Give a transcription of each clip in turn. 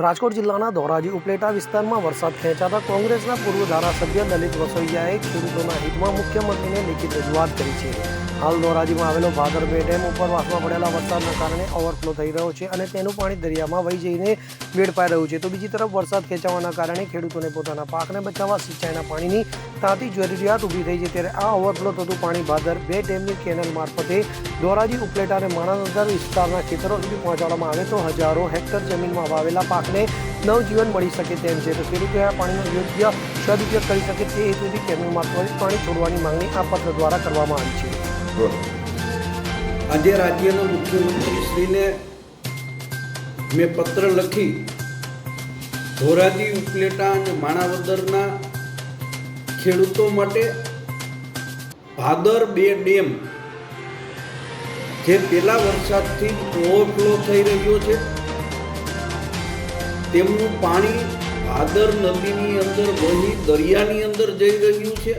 રાજકોટ જિલ્લાના ધોરાજી ઉપલેટા વિસ્તારમાં વરસાદ ખેંચાતા કોંગ્રેસના પૂર્વ ધારાસભ્ય લલિત વસોઈયાએ ખેડૂતોના હિતમાં મુખ્યમંત્રીને લિખિત રજૂઆત કરી છે. હાલ ધોરાજીમાં આવેલો ભાદર બે ડેમ ઉપરવાસમાં પડેલા વરસાદના કારણે ઓવરફ્લો થઈ રહ્યો છે અને તેનું પાણી દરિયામાં વહી જઈને વેડફાઈ રહ્યું છે. તો બીજી તરફ વરસાદ ખેંચાવાના કારણે ખેડૂતોને પોતાના પાકને બચાવવા સિંચાઈના પાણીની તાતી જરૂરિયાત ઊભી થઈ છે. ત્યારે આ ઓવરફ્લો થતું પાણી ભાદર બે ડેમની કેનલ મારફતે ધોરાજી ઉપલેટા અને માણાવદર વિસ્તારના ખેતરો સુધી પહોંચાડવામાં આવે તો હજારો હેક્ટર જમીનમાં વાવેલા પાકને નવજીવન મળી શકે તેમ છે. તો ખેડૂતોએ આ પાણીનો યોગ્ય સદુપયોગ કરી શકે તે હેતુથી કેનલ મારફતે પાણી છોડવાની માંગણી આ પત્ર દ્વારા કરવામાં આવી છે. આજે રાજ્યના મુખ્યમંત્રીશ્રીને મેં પત્ર લખી ધોરાજી ઉપલેટા અને માણાવદરના ખેડૂતો માટે ભાદર બે ડેમ જે પેલા વરસાદથી ઓવરફ્લો થઈ રહ્યો છે તેમનું પાણી ભાદર નદીની અંદર વહી દરિયાની અંદર જઈ રહ્યું છે.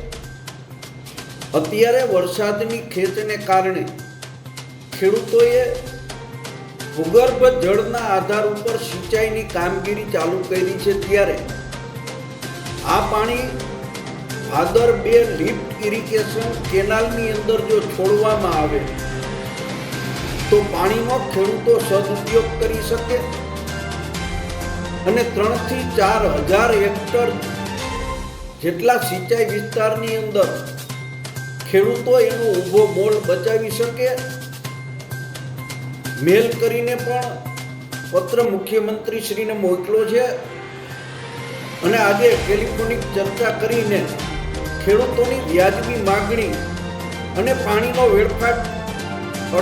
અત્યારે વરસાદની ખેંચને કારણે ખેડૂતોએ ભૂગર્ભ જળના આધાર ઉપર સિંચાઈની કામગીરી ચાલુ કરી છે. ત્યારે આ પાણી ભાદર બે લિફ્ટ ઇરિગેશન કેનાલની અંદર જો છોડવામાં આવે તો પાણીનો ખેડૂતો સદુપયોગ કરી શકે અને 3 થી 4 હજાર હેક્ટર જેટલા સિંચાઈ વિસ્તારની અંદર ખેડૂતો એનો ઊભો મોલ બચાવી શકે. મેલ કરીને પણ પત્ર મુખ્યમંત્રીશ્રીને મોકલ્યો છે અને આજે ટેલિફોનિક ચર્ચા કરીને ખેડૂતોની વ્યાજબી માગણી અને પાણીનો વેડફાટ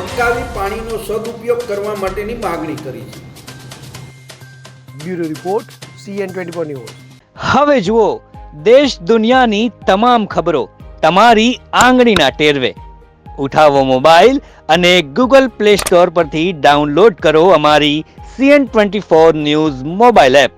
અટકાવી પાણીનો સદુપયોગ કરવા માટેની માગણી કરી છે. Bureau report CN24 news. હવે જુઓ દેશ દુનિયાની તમામ ખબરો તમારી આંગળીના ટેરવે. ઉઠાવો મોબાઈલ અને Google Play Store પરથી ડાઉનલોડ કરો અમારી CN24 ન્યૂઝ મોબાઈલ એપ.